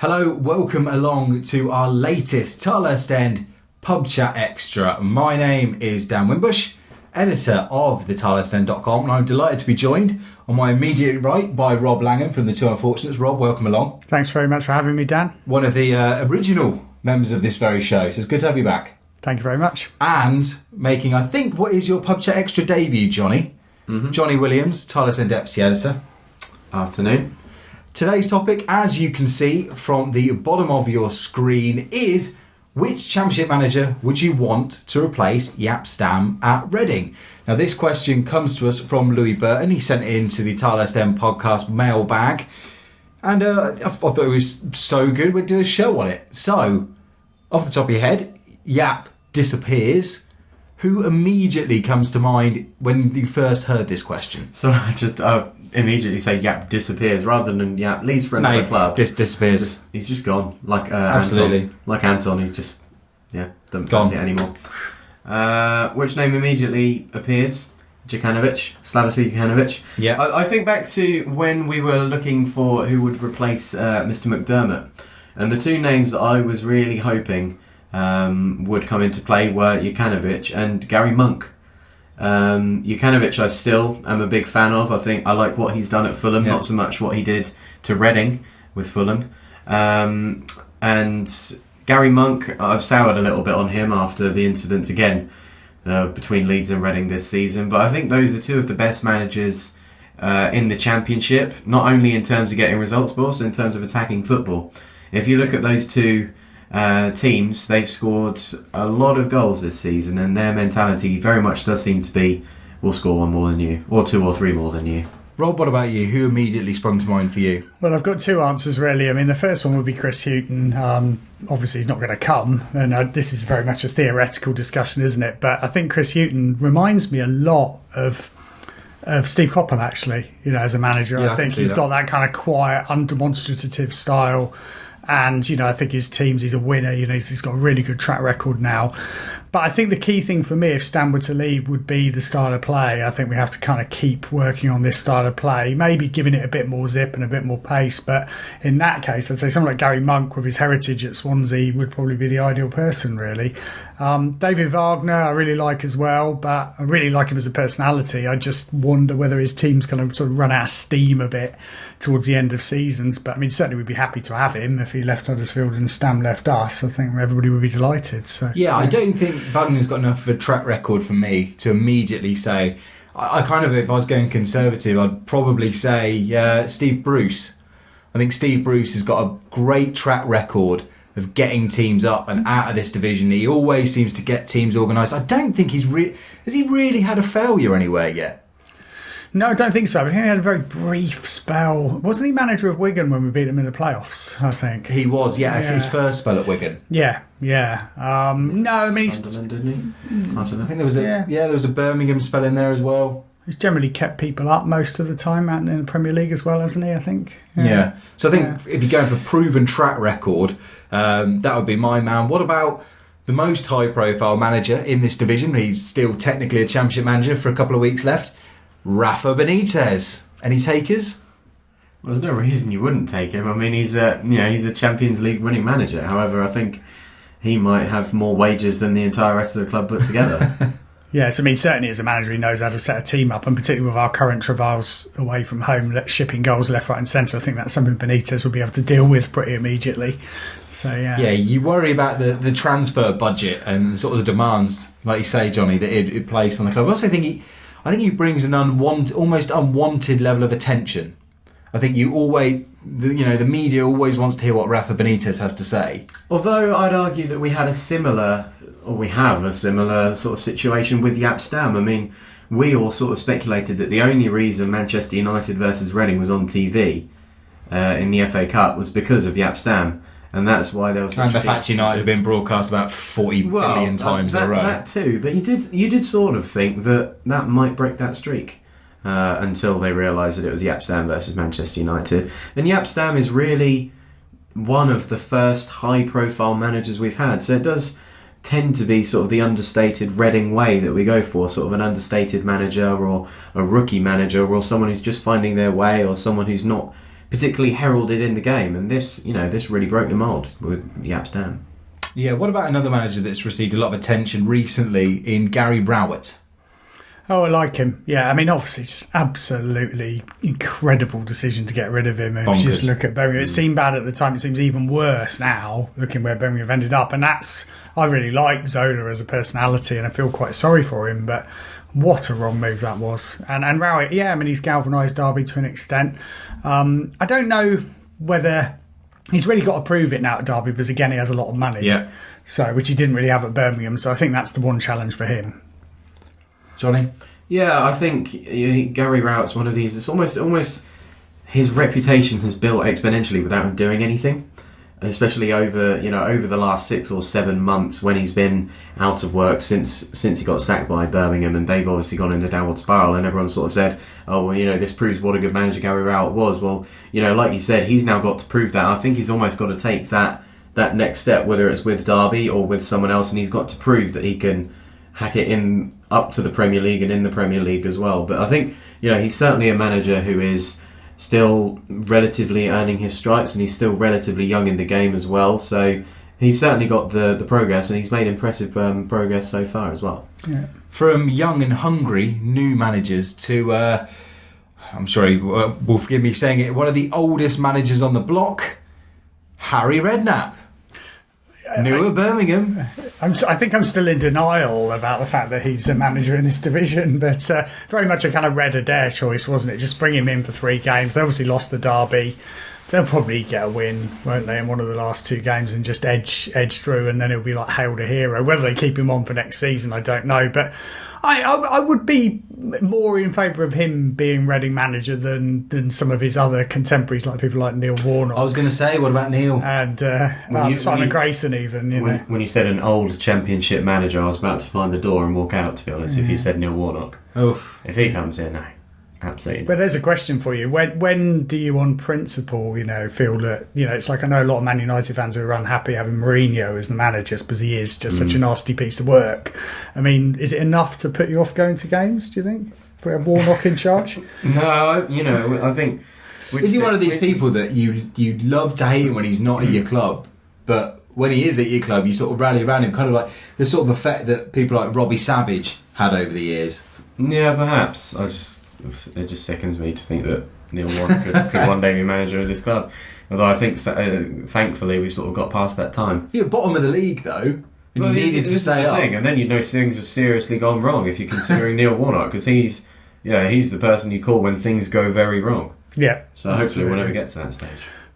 Hello, welcome along to our latest Tilehurst End Pubchat Extra. My name is Dan Wimbush, editor of thetilehurstend.com, and I'm delighted to be joined on my immediate right by Rob Langham from the Two Unfortunates. Rob, welcome along. Thanks very much for having me, Dan. One of the original members of this very show, so it's good to have you back. Thank you very much. And making, I think, what is your Pubchat Extra debut, Johnny? Johnny Williams, Tilehurst End deputy editor. Afternoon. Today's topic, as you can see from the bottom of your screen, is which Championship manager would you want to replace Jaap Stam at Reading? Now, this question comes to us from Louis Burton. He sent it into the Tilehurst End podcast mailbag, and I thought it was so good we'd do a show on it. So, off the top of your head, Jaap disappears. Who immediately comes to mind when you first heard this question? So I just immediately say Jaap disappears rather than Jaap leaves for another club. Disappears. He's just gone. Like Absolutely. Anton. Like Anton, he's just doesn't Gone. fancy it anymore. Which name immediately appears? Slavisa Jokanovic. Yeah. I think back to when we were looking for who would replace Mr. McDermott, and the two names that I was really hoping would come into play were Jokanovic and Gary Monk. Jokanovic I still am a big fan of. I think I like what he's done at Fulham, not so much what he did to Reading with Fulham. And Gary Monk, I've soured a little bit on him after the incident again between Leeds and Reading this season, but I think those are two of the best managers in the Championship, not only in terms of getting results but also in terms of attacking football. If you look at those two teams, they've scored a lot of goals this season, and their mentality very much does seem to be, we'll score one more than you, or two or three more than you. Rob, what about you? Who immediately sprung to mind for you? Well, I've got two answers, really. I mean, the first one would be Chris Hughton. Obviously, he's not going to come, and this is very much a theoretical discussion, isn't it? But I think Chris Hughton reminds me a lot of Steve Coppell, actually, as a manager. Yeah, I think he's got that kind of quiet, undemonstrative style. And, I think his teams, he's a winner. He's got a really good track record now. But I think the key thing for me, if Stam were to leave, would be the style of play. I think we have to kind of keep working on this style of play, maybe giving it a bit more zip and a bit more pace. But in that case, I'd say someone like Gary Monk with his heritage at Swansea would probably be the ideal person, really. David Wagner, I really like as well, but I really like him as a personality. I just wonder whether his team's going to sort of run out of steam a bit towards the end of seasons. But I mean, certainly we'd be happy to have him if he left Huddersfield and Stam left us. I think everybody would be delighted. So yeah, I don't think Wagner's got enough of a track record for me to immediately say. I kind of, if I was going conservative, I'd probably say Steve Bruce. I think Steve Bruce has got a great track record of getting teams up and out of this division. He always seems to get teams organised. I don't think has he really had a failure anywhere yet? No, I don't think so. I think he had a very brief spell. Wasn't he manager of Wigan when we beat them in the playoffs, I think? He was, his first spell at Wigan. Yeah. No, I mean... Sunderland, didn't he? I think there was there was a Birmingham spell in there as well. He's generally kept people up most of the time out in the Premier League as well, hasn't he, I think? Yeah. So I think if you're going for proven track record, that would be my man. What about the most high-profile manager in this division? He's still technically a Championship manager for a couple of weeks left. Rafa Benitez. Any takers? Well, there's no reason you wouldn't take him. I mean, he's a Champions League winning manager. However, I think he might have more wages than the entire rest of the club put together. Yes, I mean, certainly as a manager, he knows how to set a team up, and particularly with our current travails away from home, shipping goals left, right and centre, I think that's something Benitez will be able to deal with pretty immediately. So, yeah. Yeah, you worry about the transfer budget and sort of the demands, like you say, Johnny, that it placed on the club. I also think he brings an almost unwanted level of attention. I think the media always wants to hear what Rafa Benitez has to say. Although I'd argue that we have a similar sort of situation with Jaap Stam. I mean, we all sort of speculated that the only reason Manchester United versus Reading was on TV in the FA Cup was because of Jaap Stam. And that's why there was such the fact United have been broadcast about 40 billion times in a row. That too, but you did sort of think that might break that streak until they realised that it was Jaap Stam versus Manchester United. And Jaap Stam is really one of the first high-profile managers we've had, so it does tend to be sort of the understated Reading way that we go for, sort of an understated manager or a rookie manager or someone who's just finding their way or someone who's not particularly heralded in the game. And this really broke the mould with Jaap Stam. Yeah, what about another manager that's received a lot of attention recently in Gary Rowett? Oh, I like him. Yeah, I mean, obviously, just absolutely incredible decision to get rid of him. And if you just look at Birmingham, it seemed bad at the time. It seems even worse now, looking where Birmingham have ended up. And I really like Zola as a personality, and I feel quite sorry for him. But what a wrong move that was. And Rowett, yeah, I mean, he's galvanised Derby to an extent. I don't know whether he's really got to prove it now at Derby, because again, he has a lot of money. Yeah. So, which he didn't really have at Birmingham. So I think that's the one challenge for him. Johnny? Yeah, I think Gary Rowett's one of these. It's almost his reputation has built exponentially without him doing anything, especially over the last 6 or 7 months when he's been out of work since he got sacked by Birmingham, and they've obviously gone in a downward spiral, and everyone sort of said, oh, well, this proves what a good manager Gary Rowett was. Well, like you said, he's now got to prove that. I think he's almost got to take that next step, whether it's with Derby or with someone else, and he's got to prove that he can hack it in up to the Premier League and in the Premier League as well. But I think he's certainly a manager who is still relatively earning his stripes, and he's still relatively young in the game as well. So he's certainly got the progress, and he's made impressive progress so far as well. Yeah. From young and hungry new managers to, I'm sure he will forgive me saying it, one of the oldest managers on the block, Harry Redknapp. New at Birmingham. I think I'm still in denial about the fact that he's a manager in this division, but very much a kind of Red Adair choice, wasn't it? Just bring him in for 3 games. They obviously lost the derby. They'll probably get a win, won't they, in one of the last 2 games and just edge through, and then it'll be like hailed a hero. Whether they keep him on for next season, I don't know. But I would be more in favour of him being Reading manager than some of his other contemporaries, like people like Neil Warnock. I was going to say, what about Neil? And Simon Grayson even. When you said an old Championship manager, I was about to find the door and walk out, to be honest, if you said Neil Warnock. Oof. If he comes in, no. Absolutely. But there's a question for you. When do you, on principle, feel that, it's like I know a lot of Man United fans who are unhappy having Mourinho as the manager because he is just such a nasty piece of work. I mean, is it enough to put you off going to games, do you think? If we have Warnock in charge? No, I think... Is he one of these people that you love to hate him when he's not at your club, but when he is at your club, you sort of rally around him, kind of like the sort of effect that people like Robbie Savage had over the years? Yeah, perhaps. It just sickens me to think that Neil Warnock could one day be manager of this club. Although I think, thankfully, we've sort of got past that time. You're bottom of the league, though, and you needed to stay up. And then things have seriously gone wrong if you're considering Neil Warnock, because he's the person you call when things go very wrong. Yeah. So hopefully we'll never get to that stage.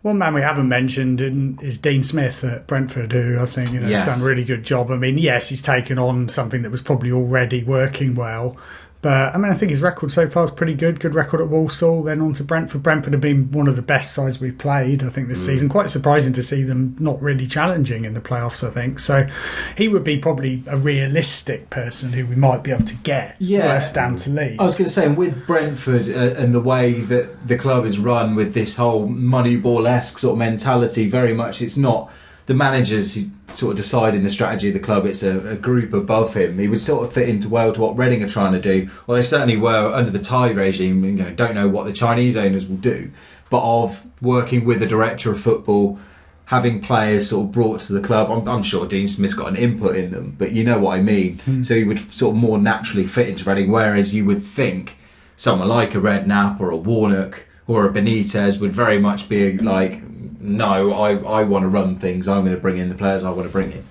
One man we haven't mentioned is Dean Smith at Brentford, who I think has done a really good job. I mean, yes, he's taken on something that was probably already working well. But, I mean, I think his record so far is pretty good. Good record at Walsall, then on to Brentford. Brentford have been one of the best sides we've played, I think, this season. Quite surprising to see them not really challenging in the playoffs, I think. So he would be probably a realistic person who we might be able to get West Ham to lead. I was going to say, with Brentford and the way that the club is run with this whole Moneyball-esque sort of mentality, very much it's not the managers who sort of deciding the strategy of the club, it's a group above him. He would sort of fit into well to what Reading are trying to do. Well, they certainly were under the Thai regime. Don't know what the Chinese owners will do, but of working with the director of football, having players sort of brought to the club. I'm sure Dean Smith's got an input in them, but you know what I mean. So he would sort of more naturally fit into Reading, whereas you would think someone like a Redknapp or a Warnock or a Benitez would very much be like, no, I want to run things. I'm going to bring in the players I want to bring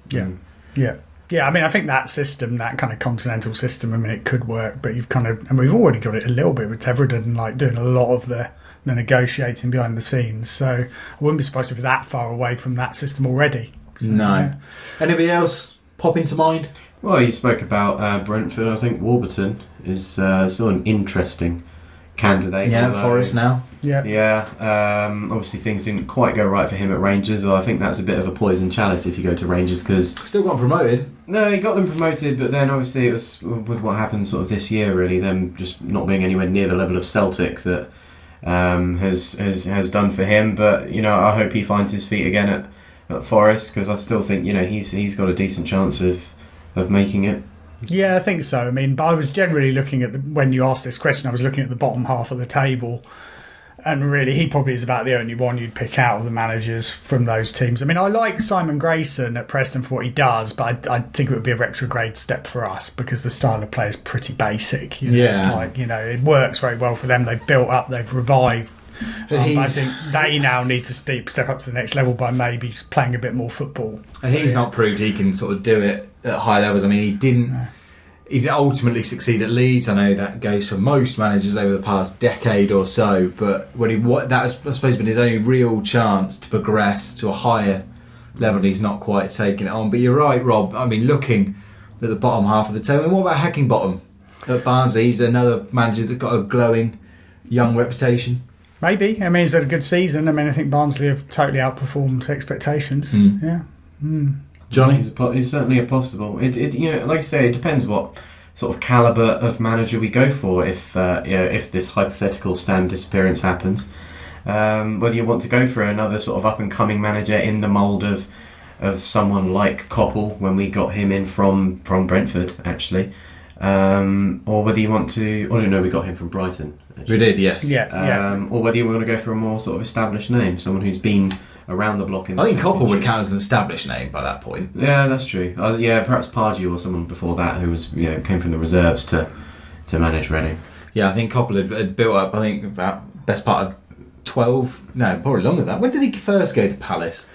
in. Yeah. I mean, I think that system, that kind of continental system, I mean, it could work, but and we've already got it a little bit with Everton, like doing a lot of the negotiating behind the scenes. So I wouldn't be surprised if we're that far away from that system already. So, no. Anybody else pop into mind? Well, you spoke about Brentford. I think Warburton is still an interesting candidate. Yeah, Forest now. Yeah. Obviously, things didn't quite go right for him at Rangers. I think that's a bit of a poison chalice if you go to Rangers, because still got promoted. No, he got them promoted, but then obviously it was with what happened sort of this year. Really, them just not being anywhere near the level of Celtic that has done for him. But I hope he finds his feet again at Forest, because I still think he's got a decent chance of making it. Yeah, I think so. I mean, but I was generally looking at when you asked this question, I was looking at the bottom half of the table. And really, he probably is about the only one you'd pick out of the managers from those teams. I mean, I like Simon Grayson at Preston for what he does, but I think it would be a retrograde step for us because the style of play is pretty basic. It's like, it works very well for them. They've built up, they've revived. I think they now need to step up to the next level by maybe playing a bit more football. And he's not proved he can sort of do it at high levels. I mean, he didn't ultimately succeed at Leeds. I know that goes for most managers over the past decade or so, but that has, I suppose, been his only real chance to progress to a higher level. He's not quite taken it on. But you're right, Rob. I mean, looking at the bottom half of the table, what about Heckingbottom at Barnsley? He's another manager that's got a glowing young reputation. Maybe. I mean, he's had a good season. I mean, I think Barnsley have totally outperformed expectations. Yeah. Johnny? He's certainly a possible. It like I say, it depends what sort of calibre of manager we go for if this hypothetical Stam disappearance happens. Whether you want to go for another sort of up-and-coming manager in the mould of someone like Koppel when we got him in from Brentford, actually. Or whether you want to... I don't know, we got him from Brighton. Actually. We did, yes. Yeah. Or whether you want to go for a more sort of established name, someone who's been around the block in the I think Koppel would Championship. count as an established name by that point. Yeah, that's true. Perhaps Pardew or someone before that who was came from the reserves to manage Reading. Yeah, I think Koppel had built up, I think, about best part of 12... No, probably longer than that. When did he first go to Palace?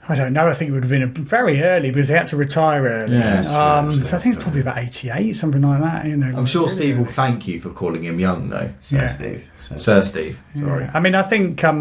I don't know. I think it would have been very early because he had to retire early. Yeah, true. So I think it's probably about 88, something like that. I'm sure really Steve will early. thank you for calling him young, though. Sir Steve. Sorry. Yeah. I mean, I think, I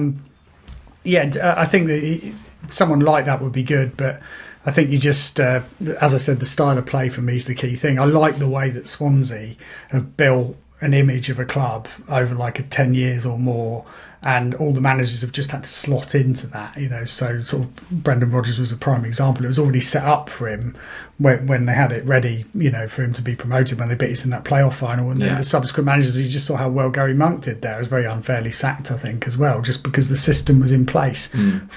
think that someone like that would be good, but I think you just, as I said, the style of play for me is the key thing. I like the way that Swansea have built an image of a club over like 10 years or more, and all the managers have just had to slot into that, so sort of Brendan Rodgers was a prime example. It was already set up for him when they had it ready, for him to be promoted when they beat us in that playoff final, and then the subsequent managers, you just saw how well Gary Monk did there. It was very unfairly sacked, I think, as well, just because the system was in place and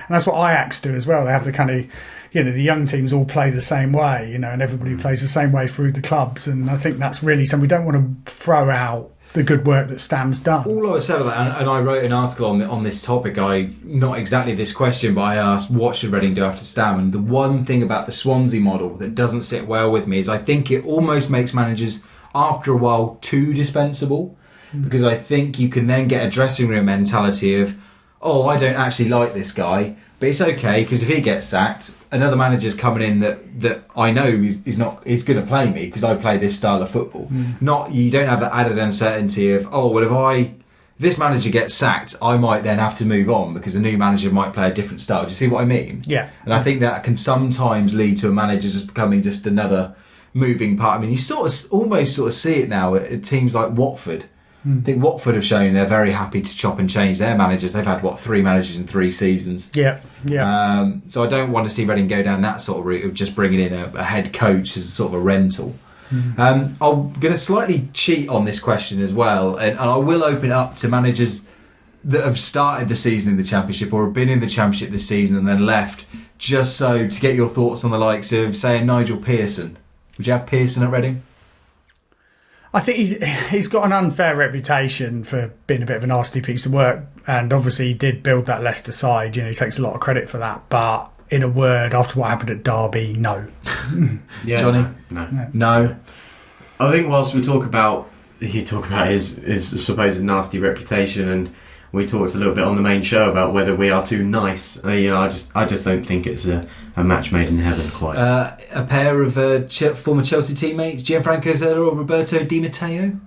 that's what Ajax do as well. They have the kind of the young teams all play the same way, and everybody plays the same way through the clubs, and I think that's really something we don't want to throw out the good work that Stam's done. All I would say about that, and I wrote an article on this topic, not exactly this question, but I asked what should Reading do after Stam, and the one thing about the Swansea model that doesn't sit well with me is I think it almost makes managers after a while too dispensable, because I think you can then get a dressing room mentality of, oh, I don't actually like this guy, but it's okay because if he gets sacked, another manager's coming in that I know is going to play me because I play this style of football. You don't have that added uncertainty of, oh, well, if this manager gets sacked, I might then have to move on because a new manager might play a different style. Do you see what I mean? Yeah. And I think that can sometimes lead to a manager just becoming just another moving part. I mean, you almost see it now at teams like Watford. I think Watford have shown they're very happy to chop and change their managers. They've had, 3 managers in 3 seasons. Yeah. So I don't want to see Reading go down that sort of route of just bringing in a head coach as a sort of a rental. I'm going to slightly cheat on this question as well, and I will open it up to managers that have started the season in the Championship or have been in the Championship this season and then left, just so to get your thoughts on the likes of, say, Nigel Pearson. Would you have Pearson at Reading? I think he's got an unfair reputation for being a bit of a nasty piece of work, and obviously he did build that Leicester side. He takes a lot of credit for that. But in a word, after what happened at Derby, no. Johnny, no. I think whilst you talk about his supposed nasty reputation, and we talked a little bit on the main show about whether we are too nice. I just don't think it's a match made in heaven quite. A pair of former Chelsea teammates, Gianfranco Zola or Roberto Di Matteo?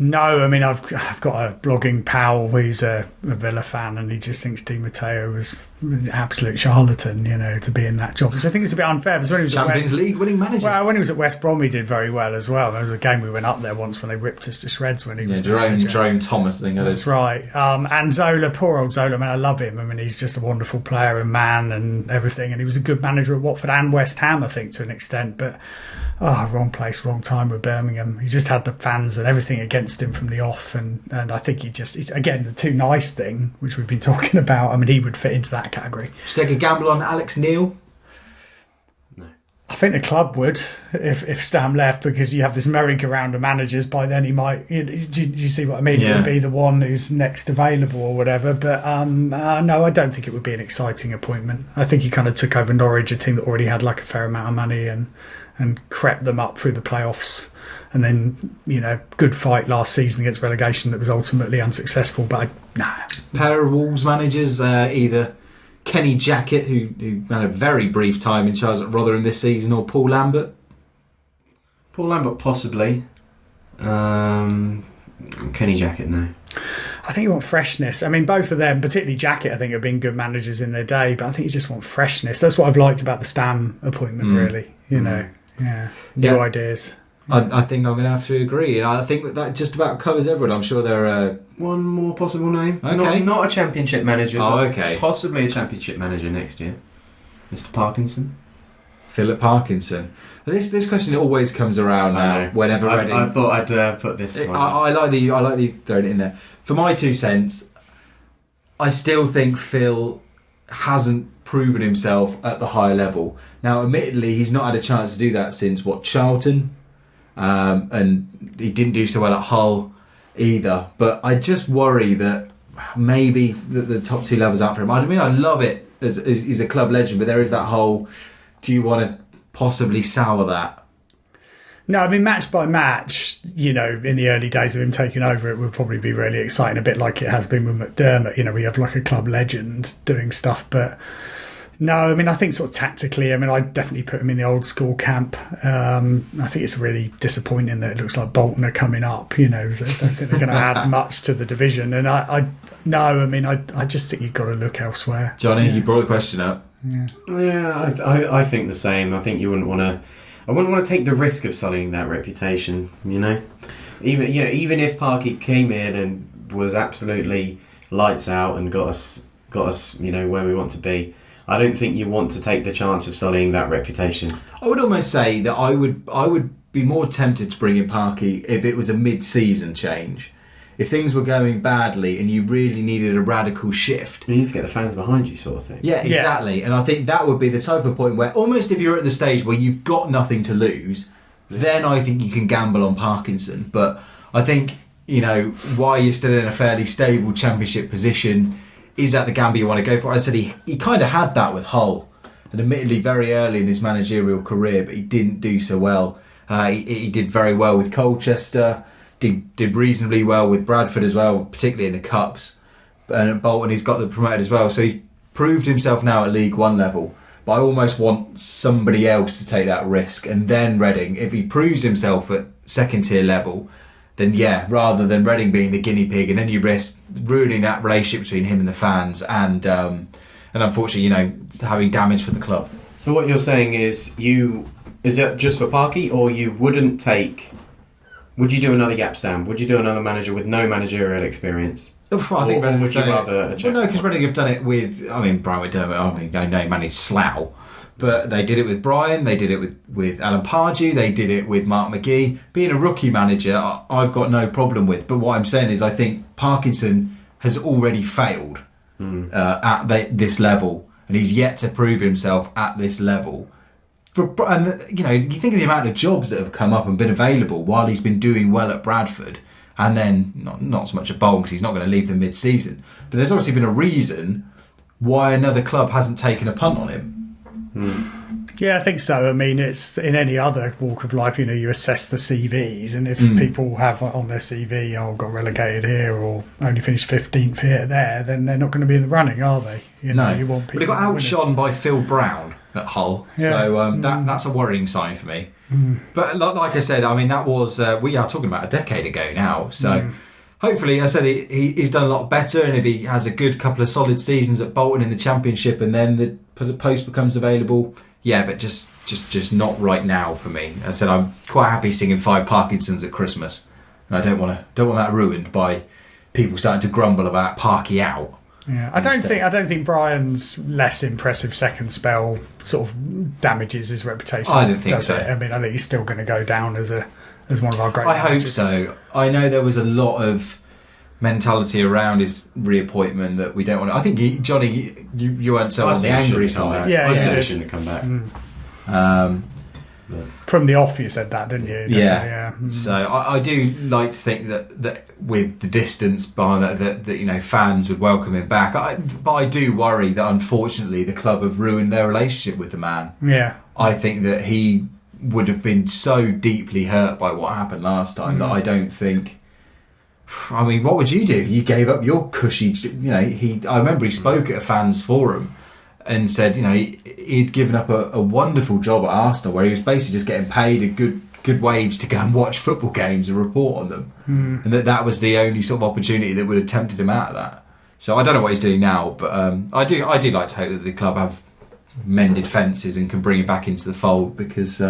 No, I mean, I've got a blogging pal who's a Villa fan, and he just thinks Di Matteo was an absolute charlatan, to be in that job, which I think is a bit unfair. Because when he was Champions League winning manager. Well, when he was at West Brom, he did very well as well. There was a game we went up there once when they ripped us to shreds when he was Jerome Thomas, I think. That's right. And Zola, poor old Zola, I love him. I mean, he's just a wonderful player and man and everything, and he was a good manager at Watford and West Ham, I think, to an extent, but wrong place, wrong time with Birmingham. He just had the fans and everything against him from the off, and I think he's again, the too nice thing, which we've been talking about, I mean, he would fit into that category. Should take a gamble on Alex Neil? I think the club would if Stam left, because you have this merry-go-round of managers. By then he might. Do you see what I mean? Yeah. It would be the one who's next available or whatever. But no, I don't think it would be an exciting appointment. I think he kind of took over Norwich, a team that already had like a fair amount of money, and crept them up through the playoffs. And then, good fight last season against relegation that was ultimately unsuccessful. But Pair of Wolves managers, either Kenny Jackett, who had a very brief time in charge at Rotherham this season, or Paul Lambert. Paul Lambert possibly. Kenny Jackett, no. I think you want freshness. I mean, both of them, particularly Jackett, I think have been good managers in their day. But I think you just want freshness. That's what I've liked about the Stam appointment, really. New ideas. I think I'm going to have to agree. And I think that just about covers everyone. I'm sure there are... One more possible name. Okay. Not a championship manager. Oh, but okay. Possibly a championship manager next year. Mr. Parkinson. Philip Parkinson. This question always comes around now. Whenever Reading... I thought I'd put this one. I like the throwing it in there. For my 2 cents, I still think Phil hasn't proven himself at the higher level. Now, admittedly, he's not had a chance to do that since, Charlton? And he didn't do so well at Hull either. But I just worry that maybe the top 2 levels aren't for him. I mean, I love it as he's a club legend, but there is that whole, do you want to possibly sour that? No, I mean, match by match, in the early days of him taking over, it would probably be really exciting, a bit like it has been with McDermott. We have like a club legend doing stuff, but no, I mean, I think sort of tactically, I mean, I'd definitely put him in the old school camp. I think it's really disappointing that it looks like Bolton are coming up, I don't think they're going to add much to the division. And I just think you've got to look elsewhere. Johnny, you brought the question up. Yeah, I think the same. I think you wouldn't want to. I wouldn't want to take the risk of sullying that reputation. Even if Parky came in and was absolutely lights out and got us, where we want to be. I don't think you want to take the chance of sullying that reputation. I would almost say that I would be more tempted to bring in Parky if it was a mid-season change. If things were going badly and you really needed a radical shift. You need to get the fans behind you, sort of thing. Yeah, exactly. And I think that would be the type of point where almost if you're at the stage where you've got nothing to lose, then I think you can gamble on Parkinson. But I think, why you're still in a fairly stable championship position, is that the gamble you want to go for? I said he kind of had that with Hull, and admittedly very early in his managerial career, but he didn't do so well. He did very well with Colchester, did reasonably well with Bradford as well, particularly in the Cups. And at Bolton he's got them promoted as well, so he's proved himself now at League One level. But I almost want somebody else to take that risk, and then Reading, if he proves himself at second tier level, then rather than Reading being the guinea pig, and then you risk ruining that relationship between him and the fans, and unfortunately, having damage for the club. So what you're saying is, is it just for Parky, or you wouldn't take? Would you do another Jaap Stam? Would you do another manager with no managerial experience? I think Reading would have you done rather? it. Well, no, because Reading have done it with. I mean, Brian McDermott. I know he managed Slough. But they did it with Brian, they did it with Alan Pardew, they did it with Mark McGee. Being a rookie manager, I've got no problem with. But what I'm saying is I think Parkinson has already failed at this level. And he's yet to prove himself at this level. And you think of the amount of jobs that have come up and been available while he's been doing well at Bradford. And then, not so much at Bolton, because he's not going to leave them mid-season. But there's obviously been a reason why another club hasn't taken a punt on him. Yeah, I think so. I mean, it's in any other walk of life, you assess the CVs, and if people have on their CV, got relegated here or only finished 15th here, then they're not going to be in the running, are they? No. You want people. But he got outshone by Phil Brown at Hull, so that's a worrying sign for me. But like I said, I mean, that was we are talking about a decade ago now, so. Hopefully, I said he's done a lot better, and if he has a good couple of solid seasons at Bolton in the Championship, and then the post becomes available, but just not right now for me. I said I'm quite happy singing 5 Parkinsons at Christmas, and I don't want that ruined by people starting to grumble about Parky out. Yeah, I don't think Brian's less impressive second spell sort of damages his reputation. I don't think so. I mean, I think he's still going to go down as one of our great managers. I hope so. I know there was a lot of mentality around his reappointment that we don't want to. I think Johnny, you weren't so on the angry side. I said he shouldn't have come back. From the off, you said that, didn't you? Definitely, Yeah. yeah. So I do like to think that with the distance behind that fans would welcome him back. But I do worry that unfortunately the club have ruined their relationship with the man. Yeah. I think that he would have been so deeply hurt by what happened last time that I don't think. I mean, what would you do if you gave up your cushy? I remember he spoke at a fans forum and said, he'd given up a wonderful job at Arsenal where he was basically just getting paid a good wage to go and watch football games and report on them, and that was the only sort of opportunity that would have tempted him out of that. So I don't know what he's doing now, but I do like to hope that the club have mended fences and can bring him back into the fold because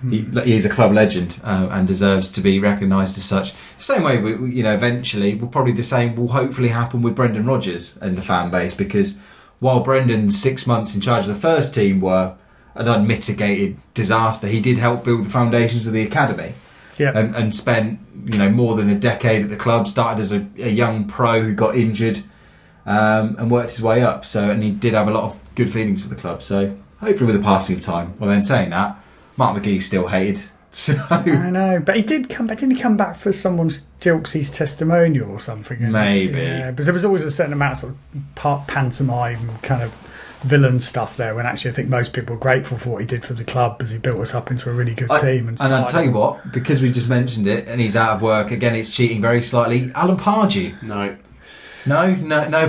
he's a club legend and deserves to be recognised as such. The same way, eventually, the same will hopefully happen with Brendan Rodgers and the fan base, because while Brendan's 6 months in charge of the first team were an unmitigated disaster, he did help build the foundations of the academy. Yeah. And spent more than a decade at the club. Started as a young pro who got injured and worked his way up. And he did have a lot of good feelings for the club. So hopefully with the passing of time. Well, then saying that, Mark McGee's still hated. So I know, but he did come back. Didn't he come back for someone's Gilksey's testimonial or something? Maybe. Yeah, because there was always a certain amount of sort of part pantomime kind of villain stuff there, when actually I think most people were grateful for what he did for the club as he built us up into a really good team. And I'll tell you what, because we just mentioned it and he's out of work again, it's cheating very slightly. Alan Pardew. No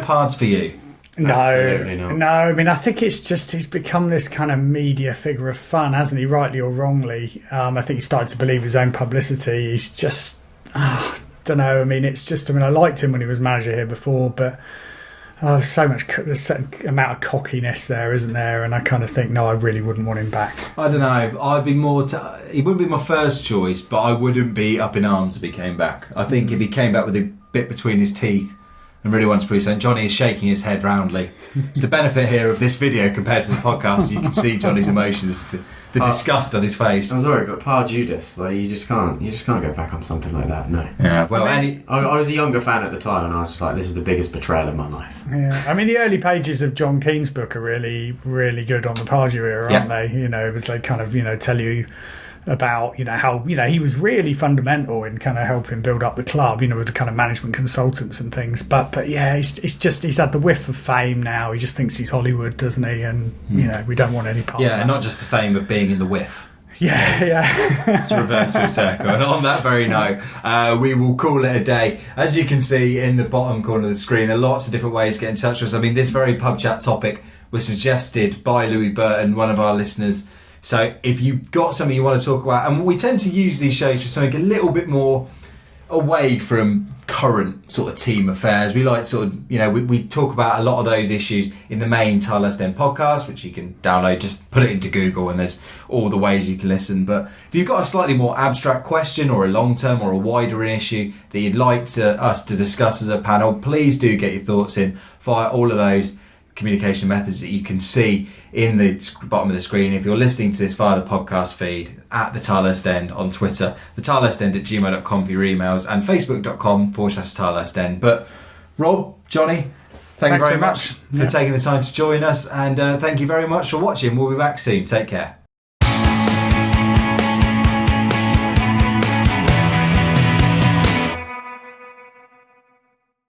Pards for you. Absolutely not. No. I mean, I think it's just he's become this kind of media figure of fun, hasn't he? Rightly or wrongly, I think he started to believe his own publicity. He's just, don't know. I mean, it's just. I mean, I liked him when he was manager here before, but there's a certain amount of cockiness there, isn't there? And I kind of think, no, I really wouldn't want him back. I don't know. I'd be more. He wouldn't be my first choice, but I wouldn't be up in arms if he came back. I think if he came back with a bit between his teeth and really wants to prove something. Johnny is shaking his head roundly. It's the benefit here of this video compared to the podcast. You can see Johnny's emotions, the disgust on his face. I'm sorry, but Judas, you just can't go back on something like that. No. Yeah. Well, I was a younger fan at the time, and I was just like, this is the biggest betrayal of my life. Yeah. I mean, the early pages of John Keane's book are really, really good on the Pardew era, aren't they? It was they kind of tell you about how he was really fundamental in kind of helping build up the club, with the kind of management consultants and things. But yeah, he's had the whiff of fame now. He just thinks he's Hollywood, doesn't he? And we don't want any part. Yeah, of that. and not just the fame of being in the whiff. Yeah. It's a reverse full circle. And on that very note, we will call it a day. As you can see in the bottom corner of the screen, there are lots of different ways to get in touch with us. I mean, this very pub chat topic was suggested by Louis Burton, one of our listeners. So if you've got something you want to talk about, and we tend to use these shows for something a little bit more away from current sort of team affairs. We like we talk about a lot of those issues in the main Tyler Stem podcast, which you can download. Just put it into Google and there's all the ways you can listen. But if you've got a slightly more abstract question or a long-term or a wider issue that you'd like us to discuss as a panel, please do get your thoughts in via all of those communication methods that you can see in the bottom of the screen. If you're listening to this via the podcast feed, at the Tyler West End on Twitter, the Tyler West End at gmail.com for your emails, and facebook.com/Tyler West End. But Rob, Johnny, thank you very much for taking the time to join us, and thank you very much for watching. We'll be back soon. Take care.